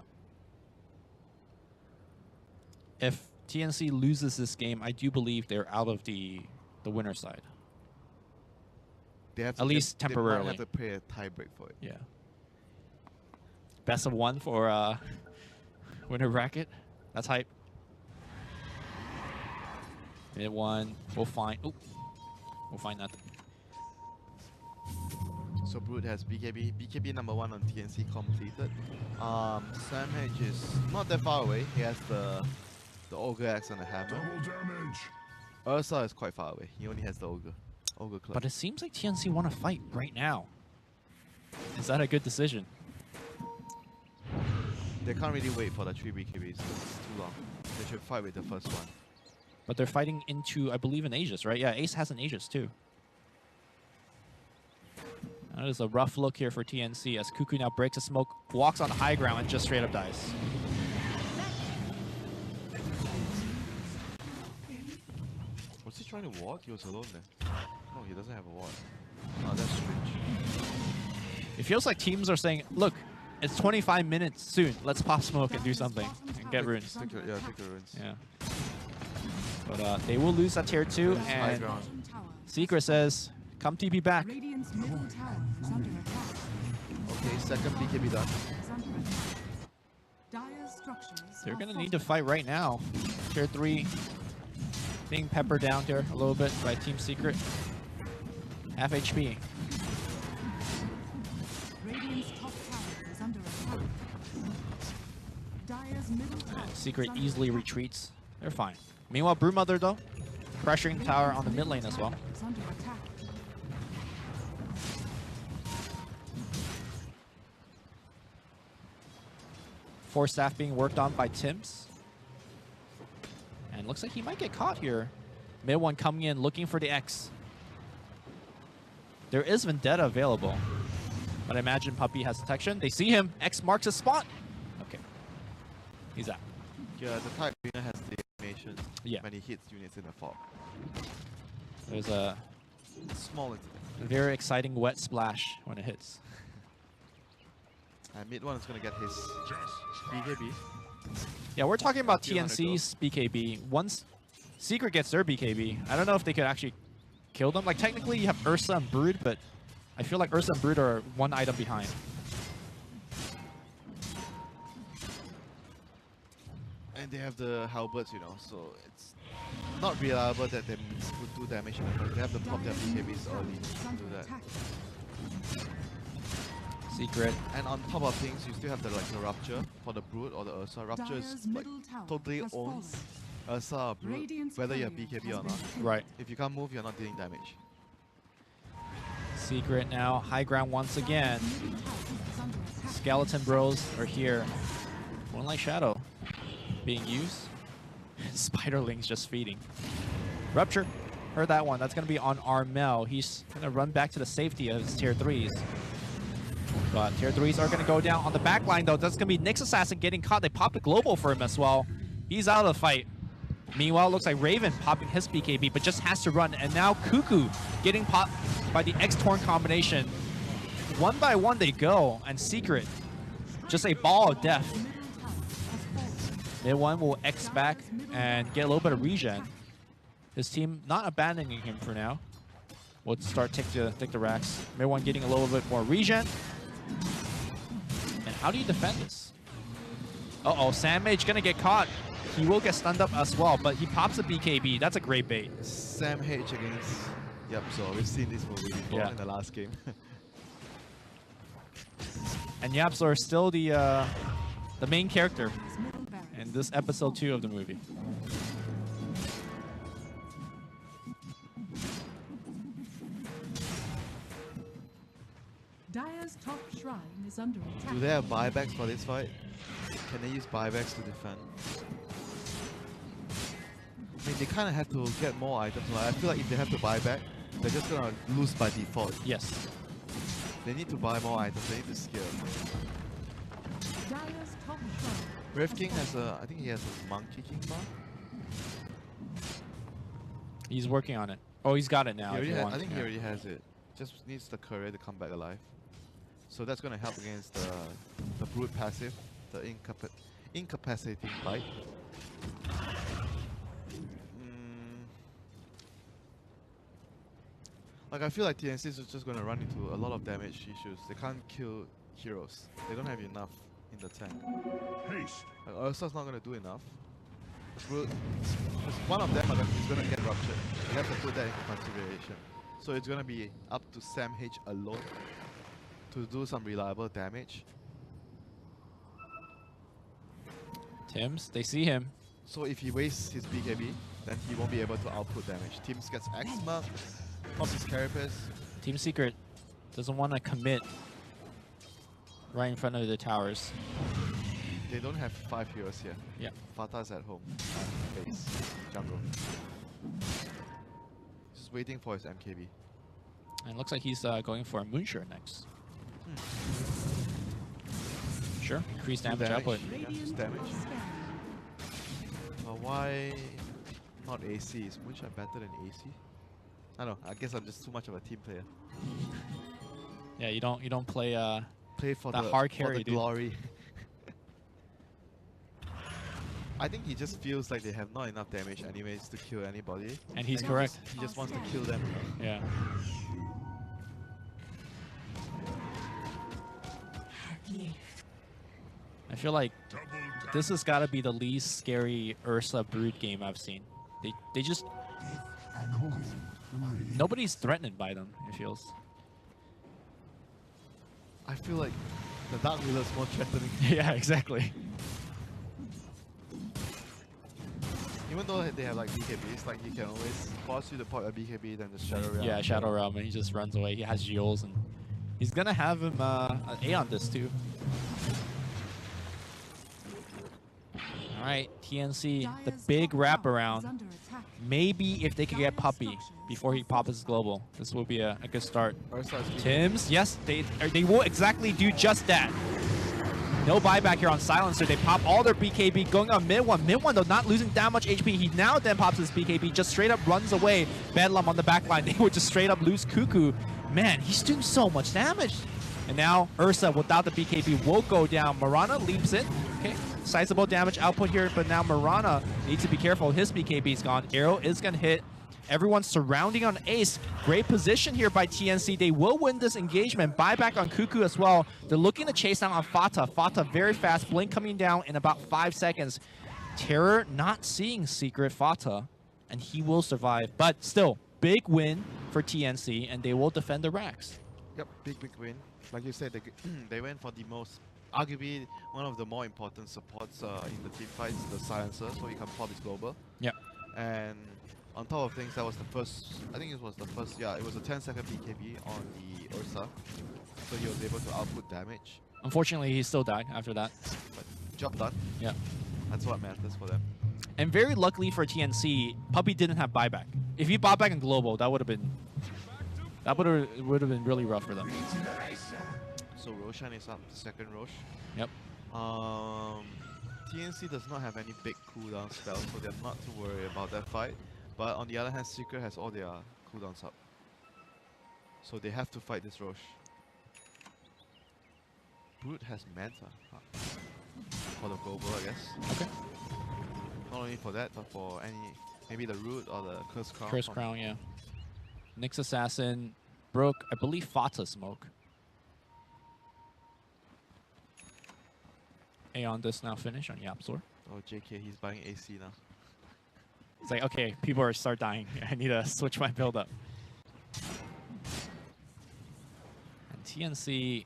[SPEAKER 2] If TNC loses this game, I do believe they're out of the winner's side.
[SPEAKER 1] They have to
[SPEAKER 2] At least
[SPEAKER 1] They might
[SPEAKER 2] temporarily.
[SPEAKER 1] have to play a tie break for it.
[SPEAKER 2] Yeah. Best of one for winner bracket. That's hype. Mid one. We'll find. Oop. We'll find nothing.
[SPEAKER 1] So Brood has BKB. BKB number 1 on TNC completed. Sam Hedge is not that far away. He has the Ogre Axe and the Hammer. Ursa is quite far away. He only has the Ogre Club.
[SPEAKER 2] But it seems like TNC want to fight right now. Is that a good decision?
[SPEAKER 1] They can't really wait for the 3 BKBs. It's too long. They should fight with the first one.
[SPEAKER 2] But they're fighting into, I believe, an Aegis, right? Yeah, Ace has an Aegis too. That is a rough look here for TNC as Cuckoo now breaks the smoke, walks on the high ground, and just straight up dies.
[SPEAKER 1] Was he trying to ward? He was alone there. No, he doesn't have a ward. Oh, that's strange.
[SPEAKER 2] It feels like teams are saying, look, it's 25 minutes soon. Let's pop smoke and do something and get runes.
[SPEAKER 1] Take the runes.
[SPEAKER 2] Yeah. But they will lose that tier 2,
[SPEAKER 1] High
[SPEAKER 2] and
[SPEAKER 1] ground.
[SPEAKER 2] Secret says, come TP back.
[SPEAKER 3] Radiant's middle tower is under attack.
[SPEAKER 1] Okay, second BKB done.
[SPEAKER 3] Is under attack. Dire's structures
[SPEAKER 2] They're
[SPEAKER 3] are
[SPEAKER 2] going to need to
[SPEAKER 3] fortified.
[SPEAKER 2] fight right now. Tier 3 being peppered down here a little bit by Team Secret. Half HP.
[SPEAKER 3] Radiant's top tower is under attack. Dire's middle tower
[SPEAKER 2] Secret
[SPEAKER 3] is under
[SPEAKER 2] easily
[SPEAKER 3] attack.
[SPEAKER 2] retreats. They're fine. Meanwhile, Broodmother, though, pressuring the tower on the mid lane as well.
[SPEAKER 3] Is under attack.
[SPEAKER 2] Force staff being worked on by Tims. And looks like he might get caught here. Mid one coming in, looking for the X. There is Vendetta available. But I imagine Puppey has detection. They see him. X marks his spot. Okay. He's out.
[SPEAKER 1] Yeah, the type winner has the animation
[SPEAKER 2] Yeah.
[SPEAKER 1] when he hits units in the fog.
[SPEAKER 2] There's a
[SPEAKER 1] Small incident.
[SPEAKER 2] very exciting wet splash when it hits.
[SPEAKER 1] And mid one is gonna get his BKB.
[SPEAKER 2] Yeah, we're talking about
[SPEAKER 1] 200
[SPEAKER 2] TNC's BKB. Once Secret gets their BKB, I don't know if they could actually kill them. Like, technically, you have Ursa and Brood, but I feel like Ursa and Brood are one item behind.
[SPEAKER 1] And they have the halberds, so it's not reliable that they would do damage. They have to pop their BKBs early
[SPEAKER 3] Is
[SPEAKER 1] to
[SPEAKER 3] under
[SPEAKER 1] do that.
[SPEAKER 3] attack.
[SPEAKER 2] Secret.
[SPEAKER 1] And on top of things, you still have the Rupture for the Brood or the Ursa. Rupture is
[SPEAKER 3] Dire's
[SPEAKER 1] like
[SPEAKER 3] middle tower
[SPEAKER 1] totally
[SPEAKER 3] has
[SPEAKER 1] owns
[SPEAKER 3] fallen.
[SPEAKER 1] Ursa or Brood,
[SPEAKER 3] Radiant's
[SPEAKER 1] whether you have
[SPEAKER 3] courier
[SPEAKER 1] BKB
[SPEAKER 3] has
[SPEAKER 1] or
[SPEAKER 3] been
[SPEAKER 1] not.
[SPEAKER 3] killed.
[SPEAKER 2] Right.
[SPEAKER 1] If you can't move, you're not dealing damage.
[SPEAKER 2] Secret now. High ground once again.
[SPEAKER 3] Dire's middle tower is under attack.
[SPEAKER 2] Skeleton Bros are here. Moonlight Shadow being used. Spiderlings just feeding. Rupture. Heard that one. That's going to be on Armel. He's going to run back to the safety of his tier 3s. But tier 3s are going to go down on the back line, though. That's going to be Nyx Assassin getting caught. They popped a global for him as well. He's out of the fight. Meanwhile, it looks like Raven popping his BKB, but just has to run. And now Cuckoo getting popped by the X-Torn combination. One by one they go, and Secret, just a ball of death. Mid one will X back and get a little bit of regen. His team not abandoning him for now. We'll start take the racks. Mid one getting a little bit more regen. And how do you defend this? Uh-oh, Sandmage gonna get caught. He will get stunned up as well, but he pops a BKB. That's a great bait.
[SPEAKER 1] Sam H against Yapzor. We've seen this movie before in the last game.
[SPEAKER 2] And Yapzor is still the main character in this episode 2 of the movie.
[SPEAKER 3] Dire's top shrine is under attack.
[SPEAKER 1] Do they have buybacks for this fight? Can they use buybacks to defend? I mean, they kind of have to get more items. Like, I feel like if they have to buy back, they're just gonna lose by default.
[SPEAKER 2] Yes.
[SPEAKER 1] They need to buy more items. They need to scale.
[SPEAKER 3] Dire's top shrine.
[SPEAKER 1] Rev King has a, I think he has a Monkey King bar.
[SPEAKER 2] He's working on it. Oh, he's got it now.
[SPEAKER 1] He
[SPEAKER 2] if
[SPEAKER 1] already
[SPEAKER 2] you
[SPEAKER 1] ha-
[SPEAKER 2] want.
[SPEAKER 1] I think he
[SPEAKER 2] Yeah.
[SPEAKER 1] already has it. Just needs the courier to come back alive. So that's gonna help against the brute passive, the incapacitating bite. Like, I feel like TNC is just gonna run into a lot of damage issues. They can't kill heroes. They don't have enough in the tank.
[SPEAKER 5] Haste.
[SPEAKER 1] Like, Ursa's not gonna do enough. Because one of them is gonna get ruptured. You have to put that into consideration. So it's gonna be up to Sam H alone to do some reliable damage.
[SPEAKER 2] Tims, they see him.
[SPEAKER 1] So if he wastes his BKB, then he won't be able to output damage. Teams gets Axma, pops his Carapace.
[SPEAKER 2] Team Secret doesn't want to commit right in front of the towers.
[SPEAKER 1] They don't have 5 heroes here.
[SPEAKER 2] Yeah.
[SPEAKER 1] Fata's at home. Base. Jungle. Just waiting for his MKB.
[SPEAKER 2] And it looks like he's going for a Moonshot next. Sure, increased damage output.
[SPEAKER 1] Yeah, just damage. Why not AC? Is Moonshot better than AC? I don't know. I guess I'm just too much of a team player.
[SPEAKER 2] Yeah, you don't play
[SPEAKER 1] Play for
[SPEAKER 2] that
[SPEAKER 1] the
[SPEAKER 2] hard
[SPEAKER 1] for
[SPEAKER 2] carry,
[SPEAKER 1] the
[SPEAKER 2] dude.
[SPEAKER 1] glory. I think he just feels like they have not enough damage anyways to kill anybody.
[SPEAKER 2] And he's
[SPEAKER 1] he
[SPEAKER 2] correct.
[SPEAKER 1] He just wants to kill them.
[SPEAKER 2] Yeah. I feel like this has got to be the least scary Ursa Brood game I've seen. They just nobody's threatened by them. It feels.
[SPEAKER 1] I feel like the Dark Wheeler is more threatening.
[SPEAKER 2] Yeah, exactly.
[SPEAKER 1] Even though they have like BKBs, like he can always force you to pop a BKB, then just Shadow Realm.
[SPEAKER 2] Yeah, Shadow Realm, and he just runs away. He has Jules, and he's gonna have him an A on this too. All right, TNC, the big wraparound. Maybe if they could get Puppy before he pops his global, this will be a good start. Tims, yes, they will exactly do just that. No buyback here on Silencer. They pop all their BKB going on mid one. Mid one, though, not losing that much HP. He now then pops his BKB, just straight up runs away. Bedlam on the back line. They would just straight up lose Cuckoo. Man, he's doing so much damage. And now Ursa, without the BKB, will go down. Marana leaps in. Okay, sizable damage output here, but now Marana needs to be careful. His BKB is gone. Arrow is going to hit. Everyone surrounding on Ace. Great position here by TNC. They will win this engagement. Buyback on Cuckoo as well. They're looking to chase down on Fata. Fata very fast. Blink coming down in about 5 seconds. Terror not seeing Secret Fata, and he will survive. But still, big win for TNC, and they will defend the racks.
[SPEAKER 1] Yep, big win. Like you said, they went for the most, arguably one of the more important supports in the team fights, the Silencer, so he can pop his global.
[SPEAKER 2] Yep.
[SPEAKER 1] And on top of things, that was the first, I think it was the first, yeah, it was a 10-second BKB on the Ursa. So he was able to output damage.
[SPEAKER 2] Unfortunately, he still died after that.
[SPEAKER 1] But job done.
[SPEAKER 2] Yeah.
[SPEAKER 1] That's what matters for them.
[SPEAKER 2] And very luckily for TNC, Puppy didn't have buyback. If he bought back in global, that would have been really rough for them.
[SPEAKER 1] So Roshan is up, second Rosh.
[SPEAKER 2] Yep.
[SPEAKER 1] TNC does not have any big cooldown spells, so they're not to worry about that fight. But on the other hand, Secret has all their cooldowns up. So they have to fight this Roche. Brute has Manta. For the global, I guess.
[SPEAKER 2] Okay.
[SPEAKER 1] Not only for that, but for any, maybe the Root or the Curse Crown.
[SPEAKER 2] Curse Crown, yeah. Nyx Assassin broke, I believe, Fata Smoke. Aeon does now finish on Yapzor.
[SPEAKER 1] Oh, JK, he's buying AC now.
[SPEAKER 2] It's like, okay, people are start dying. I need to switch my build up. And TNC,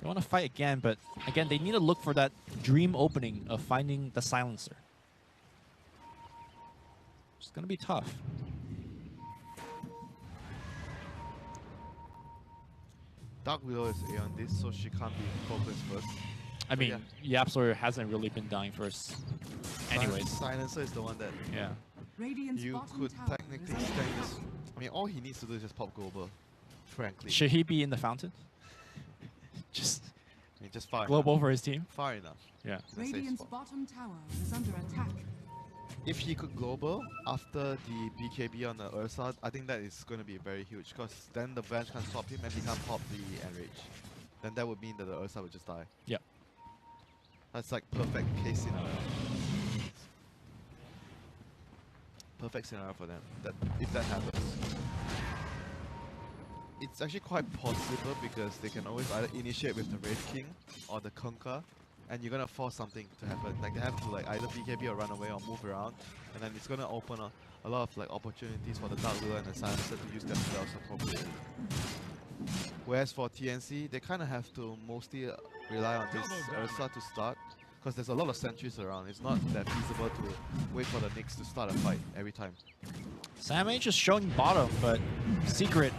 [SPEAKER 2] they want to fight again, but again, they need to look for that dream opening of finding the silencer. It's going to be tough.
[SPEAKER 1] Dark Widow is A on this, so she can't be focused first.
[SPEAKER 2] I mean, Yapzor hasn't really been dying first. Anyways.
[SPEAKER 1] Silencer is the one that
[SPEAKER 2] Yeah.
[SPEAKER 3] Radiant's
[SPEAKER 1] you
[SPEAKER 3] bottom
[SPEAKER 1] could
[SPEAKER 3] tower
[SPEAKER 1] technically
[SPEAKER 3] is
[SPEAKER 1] stand
[SPEAKER 3] under
[SPEAKER 1] this. I mean, all he needs to do is just pop global, frankly.
[SPEAKER 2] Should he be in the fountain? Just
[SPEAKER 1] I mean, just far
[SPEAKER 2] global
[SPEAKER 1] enough.
[SPEAKER 2] for his team?
[SPEAKER 1] Far enough.
[SPEAKER 2] Yeah.
[SPEAKER 1] in a safe
[SPEAKER 3] Radiant's
[SPEAKER 1] spot.
[SPEAKER 3] bottom tower is under attack.
[SPEAKER 1] If he could global after the BKB on the Ursa, I think that is going to be very huge, because then the bench can stop him and he can't pop the Enrage. Then that would mean that the Ursa would just die.
[SPEAKER 2] Yep.
[SPEAKER 1] That's like perfect case scenario. Perfect scenario for them, that if that happens. It's actually quite possible because they can always either initiate with the Wraith King or the Kunkka, and you're gonna force something to happen. Like they have to like either BKB or run away or move around, and then it's gonna open a lot of like opportunities for the Dark Widow and the Silencer to use their spells appropriately. Whereas for TNC, they kind of have to mostly rely on this Ursa to start, because there's a lot of sentries around. It's not that feasible to wait for the Nyx to start a fight every time.
[SPEAKER 2] Samh is showing bottom, but Secret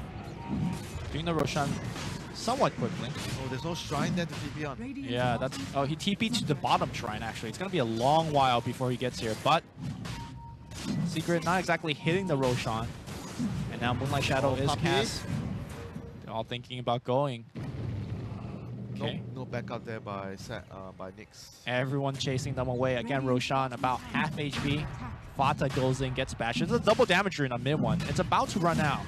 [SPEAKER 2] doing the Roshan somewhat quickly.
[SPEAKER 1] Oh, there's no shrine there to TP on.
[SPEAKER 3] Radiant's
[SPEAKER 2] Yeah, that's...
[SPEAKER 3] bottom
[SPEAKER 2] Oh, he TP'd to the bottom shrine, actually. It's going to be a long while before he gets here, but Secret not exactly hitting the Roshan. And now Moonlight Shadow is
[SPEAKER 1] Puppy.
[SPEAKER 2] cast. They're all thinking about going. Okay.
[SPEAKER 1] No backup there by Nyx.
[SPEAKER 2] Everyone chasing them away. Again, Roshan about half HP. Fata goes in, gets bashed. It's a double damage rune on mid one. It's about to run out.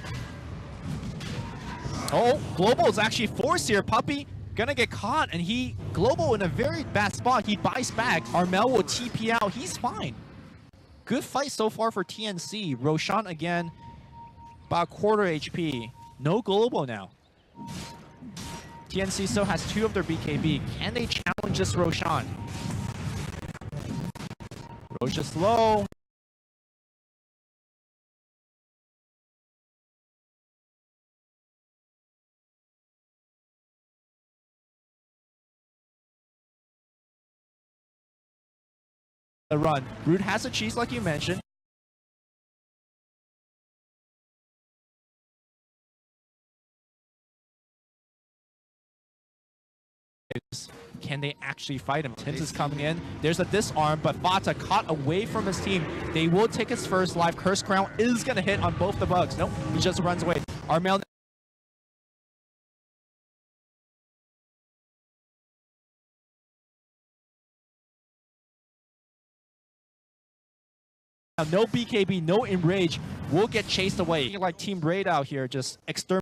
[SPEAKER 2] Oh, Global is actually forced here. Puppy gonna get caught, and he, Global in a very bad spot. He buys back. Armel will TP out. He's fine. Good fight so far for TNC. Roshan again, about quarter HP. No Global now. TNC still has 2 of their BKB. Can they challenge this Roshan? Rosh is slow. The run. Brood has a cheese like you mentioned. Can they actually fight him? Tins is coming in. There's a disarm, but Fata caught away from his team. They will take his first life. Curse Crown is going to hit on both the bugs. Nope, he just runs away. Armel no BKB, no Enrage, will get chased away. Like Team Raid out here, just exterminate.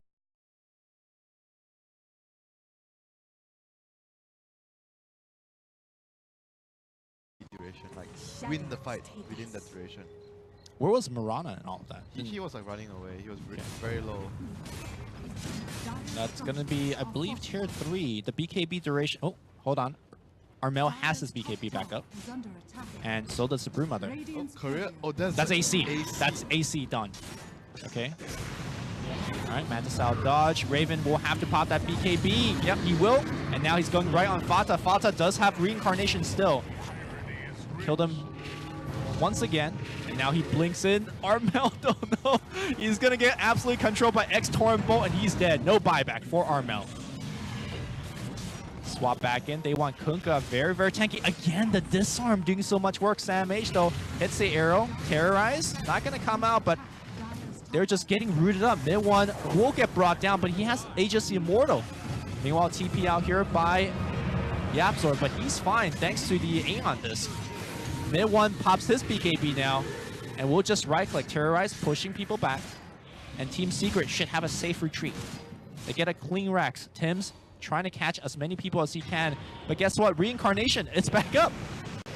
[SPEAKER 1] Duration, like win the fight within that duration.
[SPEAKER 2] Where was Mirana and all of that?
[SPEAKER 1] He was like running away. He was
[SPEAKER 2] Okay.
[SPEAKER 1] very low.
[SPEAKER 2] That's going to be, I believe, tier 3. The BKB duration. Oh, hold on. Armel has his BKB back up,
[SPEAKER 3] is under attack.
[SPEAKER 2] and so does the Brewmother.
[SPEAKER 1] Oh,
[SPEAKER 3] Radiant's
[SPEAKER 1] Korea?
[SPEAKER 3] courier
[SPEAKER 1] Oh,
[SPEAKER 2] That's
[SPEAKER 1] like
[SPEAKER 2] AC. That's AC done. Okay. All right, Mantis out dodge. Raven will have to pop that BKB. Yep, he will. And now he's going right on Fata. Fata does have reincarnation still. Killed him once again. And now he blinks in. Armel, don't know. He's going to get absolutely controlled by X-Torrent Bolt, and he's dead. No buyback for Armel. Swap back in. They want Kunkka. Very, very tanky. Again, the disarm doing so much work. Samh, though, hits the arrow. Terrorize. Not going to come out, but they're just getting rooted up. Mid one will get brought down, but he has Aegis Immortal. Meanwhile, TP out here by Yapzor, but he's fine thanks to the Aeon disc. Mid one pops his BKB now, and we'll just right-click, terrorize, pushing people back. And Team Secret should have a safe retreat. They get a clean Rex. Tim's trying to catch as many people as he can, but guess what? Reincarnation, it's back up.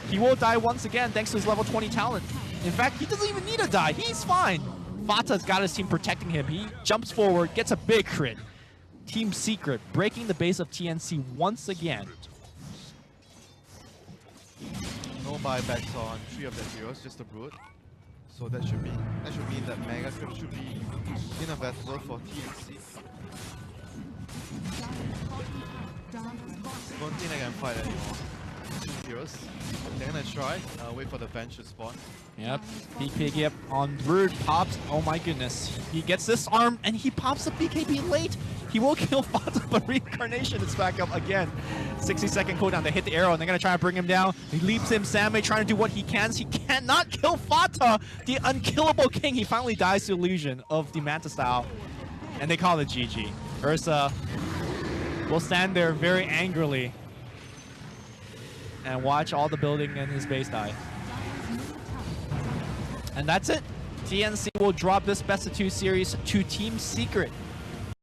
[SPEAKER 2] He will die once again thanks to his level 20 talent. In fact, he doesn't even need to die. He's fine. Vata's got his team protecting him. He jumps forward, gets a big crit. Team Secret breaking the base of TNC once again.
[SPEAKER 1] No buybacks on 3 of their heroes, just a Brood. So that should mean that Mega Crypt should be inevitable for TNC. Don't think they can fight anymore. 2 heroes. They're gonna try, wait for the bench to spawn.
[SPEAKER 2] Yep, BKB up on Brood, pops, oh my goodness. He gets this arm and he pops the BKB late. He will kill Fata, but Reincarnation is back up again. 60-second cooldown, they hit the arrow and they're gonna try to bring him down. He leaps him, Sammy trying to do what he can. He cannot kill Fata, the unkillable king. He finally dies to illusion of the Manta style. And they call it GG. Ursa will stand there very angrily and watch all the building in his base die. And that's it. TNC will drop this best of 2 series to Team Secret.